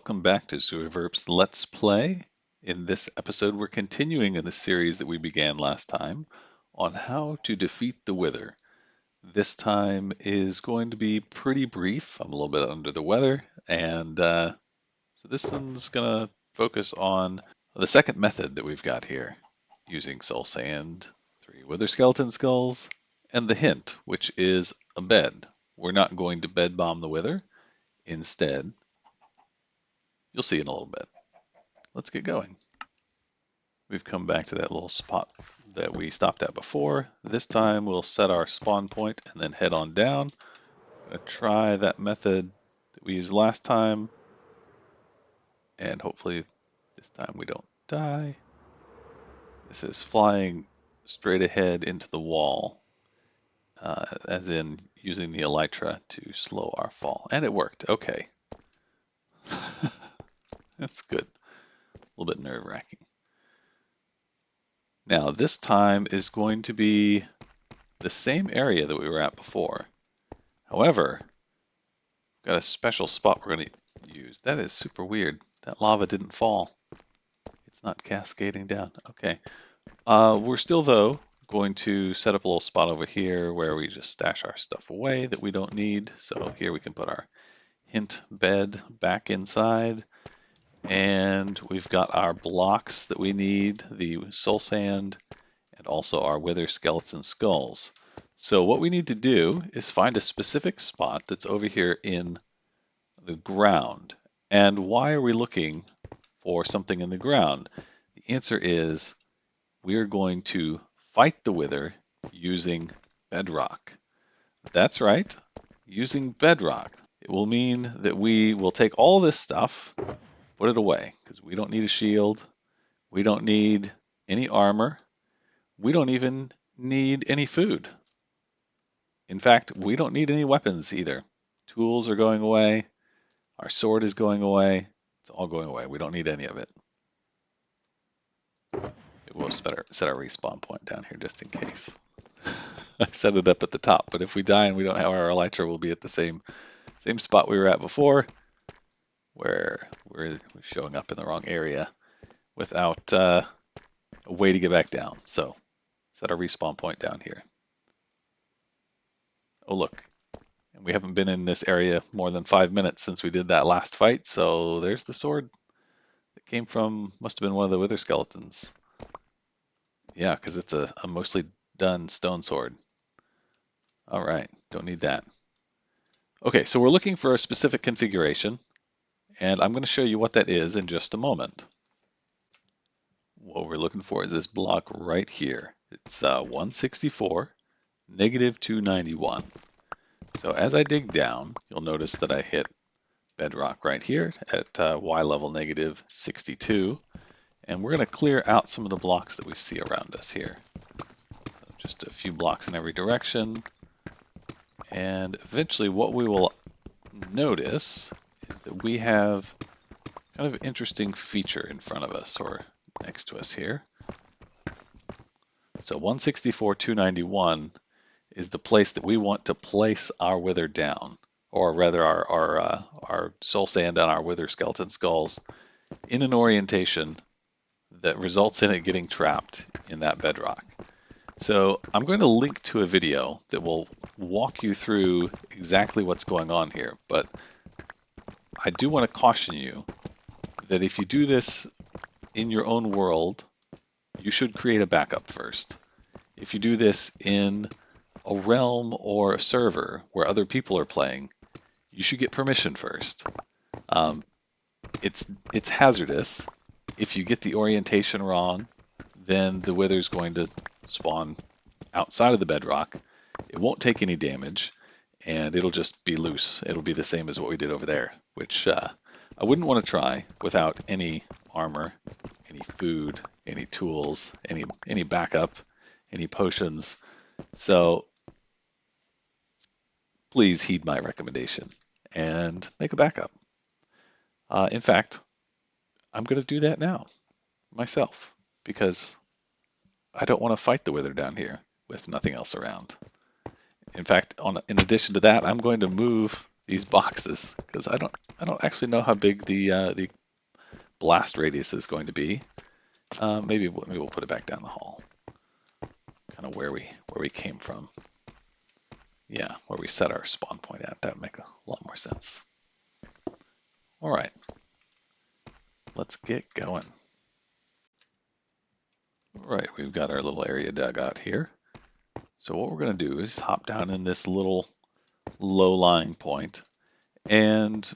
welcome back to Suoiverp's Let's Play. In this episode, we're continuing in the series that we began last time on how to defeat the Wither. This time is going to be pretty brief. I'm a little bit under the weather, and so this one's going to focus on the second method that we've got here, using soul sand, 3 wither skeleton skulls, and the hint, which is a bed. We're not going to bed bomb the Wither. Instead, you'll see in a little bit. Let's get going. We've come back to that little spot that we stopped at before. This time we'll set our spawn point and then head on down. I'm going to try that method that we used last time, and hopefully this time we don't die. This is flying straight ahead into the wall, as in using the elytra to slow our fall. And it worked. Okay. That's good. A little bit nerve-wracking. Now this time is going to be the same area that we were at before. However, we've got a special spot we're going to use. That is super weird. That lava didn't fall. It's not cascading down. Okay. We're still, though, going to set up a little spot over here where we just stash our stuff away that we don't need. So here we can put our hint bed back inside. And we've got our blocks that we need, the soul sand, and also our wither skeleton skulls. So what we need to do is find a specific spot that's over here in the ground. And why are we looking for something in the ground? The answer is we're going to fight the wither using bedrock. That's right, using bedrock. It will mean that we will take all this stuff, put it away, because we don't need a shield, we don't need any armor, we don't even need any food. In fact, we don't need any weapons either. Tools are going away, our sword is going away, it's all going away. We don't need any of it. We'll set our respawn point down here just in case. I set it up at the top, but if we die and we don't have our elytra, we'll be at the same spot we were at before, where we're showing up in the wrong area without a way to get back down. So set our respawn point down here. Oh look, and we haven't been in this area more than 5 minutes since we did that last fight, so there's the sword that came from, must have been one of the wither skeletons. Yeah, because it's a mostly done stone sword. All right, don't need that. Okay, so we're looking for a specific configuration, and I'm going to show you what that is in just a moment. What we're looking for is this block right here. It's 164, negative 291. So as I dig down, you'll notice that I hit bedrock right here at Y level negative 62. And we're going to clear out some of the blocks that we see around us here. So just a few blocks in every direction. And eventually what we will notice is that we have kind of an interesting feature in front of us, or next to us here. So 164, 291 is the place that we want to place our wither down, or rather our soul sand and our wither skeleton skulls in an orientation that results in it getting trapped in that bedrock. So I'm going to link to a video that will walk you through exactly what's going on here, but I do want to caution you that if you do this in your own world, you should create a backup first. If you do this in a realm or a server where other people are playing, you should get permission first. It's hazardous. If you get the orientation wrong, then the wither's going to spawn outside of the bedrock. It won't take any damage, and it'll just be loose. It'll be the same as what we did over there, which I wouldn't want to try without any armor, any food, any tools, any backup, any potions. So please heed my recommendation and make a backup. In fact, I'm going to do that now myself because I don't want to fight the wither down here with nothing else around. In fact, in addition to that, I'm going to move these boxes because I don't actually know how big the blast radius is going to be. Maybe we'll put it back down the hall, kind of where we came from. Yeah, where we set our spawn point at. That would make a lot more sense. All right, let's get going. All right, we've got our little area dug out here. So what we're going to do is hop down in this little low-lying point, and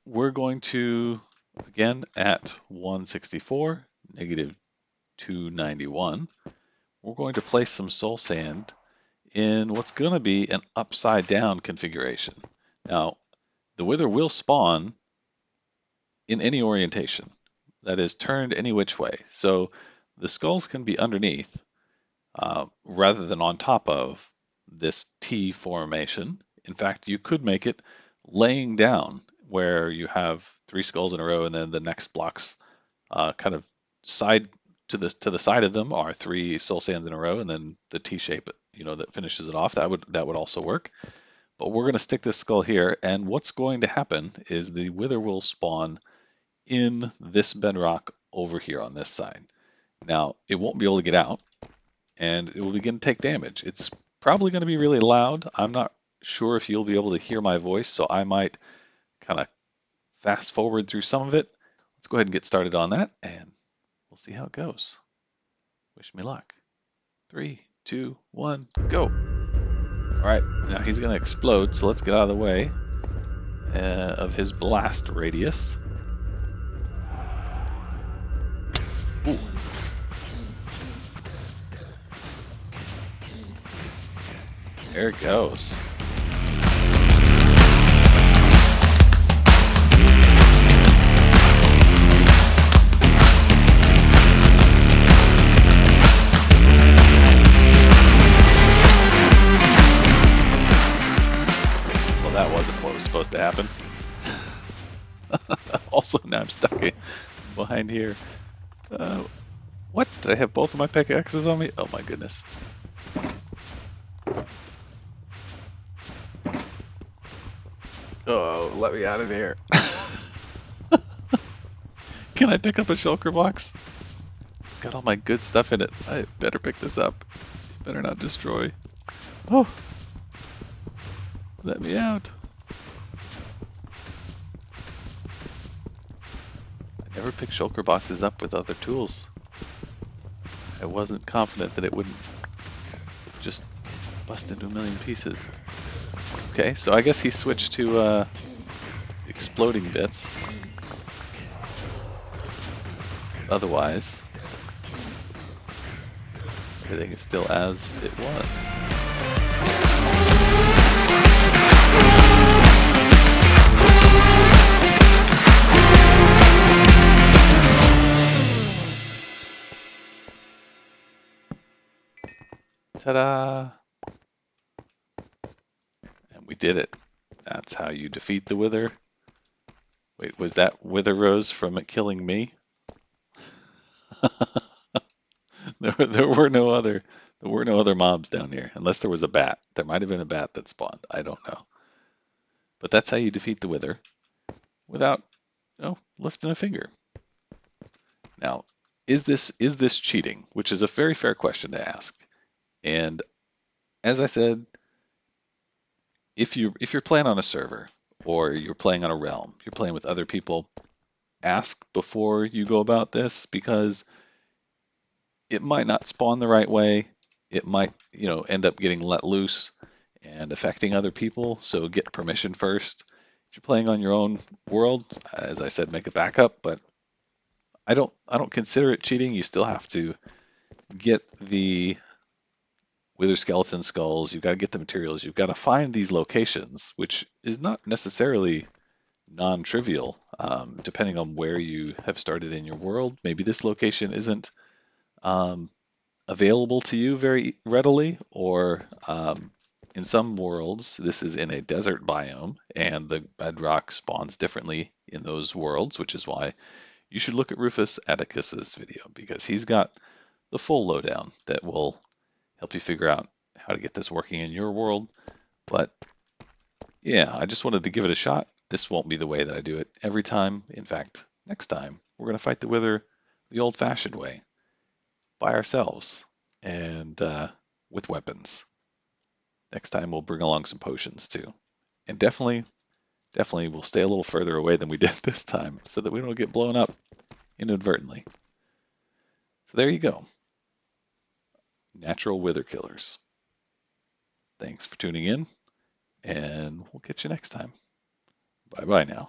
we're going to, again, at 164, negative 291, we're going to place some soul sand in what's going to be an upside down configuration. Now, the wither will spawn in any orientation, that is turned any which way. So the skulls can be underneath rather than on top of this T formation. In fact, you could make it laying down where you have three skulls in a row and then the next blocks kind of side to the side of them are three soul sands in a row, and then the T shape, that finishes it off. That would also work. But we're going to stick this skull here, and what's going to happen is the wither will spawn in this bedrock over here on this side. Now, it won't be able to get out, and it will begin to take damage. It's probably going to be really loud. I'm not sure if you'll be able to hear my voice, so I might kind of fast forward through some of it. Let's go ahead and get started on that, and we'll see how it goes. Wish me luck. 3, 2, 1, go. All right, now he's going to explode, so let's get out of the way of his blast radius. Ooh. There it goes. Well, that wasn't what was supposed to happen. Also, now I'm stuck behind here. What? Did I have both of my pickaxes on me? Oh my goodness. Oh, let me out of here. Can I pick up a shulker box? It's got all my good stuff in it. I better pick this up. Better not destroy. Oh. Let me out. I never pick shulker boxes up with other tools. I wasn't confident that it wouldn't just bust into a million pieces. Okay, so I guess he switched to exploding bits. Otherwise, everything is still as it was. Ta-da! And we did it. That's how you defeat the wither. Wait, was that wither rose from it killing me? There were no other mobs down here, unless there was a bat. There might have been a bat that spawned. I don't know. But that's how you defeat the wither without, lifting a finger. Now, is this cheating? Which is a very fair question to ask. And as I said, if you're playing on a server or you're playing on a realm, you're playing with other people, ask before you go about this, because it might not spawn the right way. It might, end up getting let loose and affecting other people. So get permission first. If you're playing on your own world, as I said, make a backup, but I don't consider it cheating. You still have to get the wither skeleton skulls. You've got to get the materials. You've got to find these locations, which is not necessarily non-trivial, depending on where you have started in your world. Maybe this location isn't available to you very readily, or in some worlds, this is in a desert biome, and the bedrock spawns differently in those worlds, which is why you should look at Rufus Atticus's video, because he's got the full lowdown that will help you figure out how to get this working in your world. But Yeah, I just wanted to give it a shot. This won't be the way that I do it every time. In fact, next time we're going to fight the Wither the old-fashioned way, by ourselves, and with weapons. Next time we'll bring along some potions too. And definitely we'll stay a little further away than we did this time so that we don't get blown up inadvertently. So there you go. Natural Wither Killers. Thanks for tuning in, and we'll catch you next time. Bye bye now.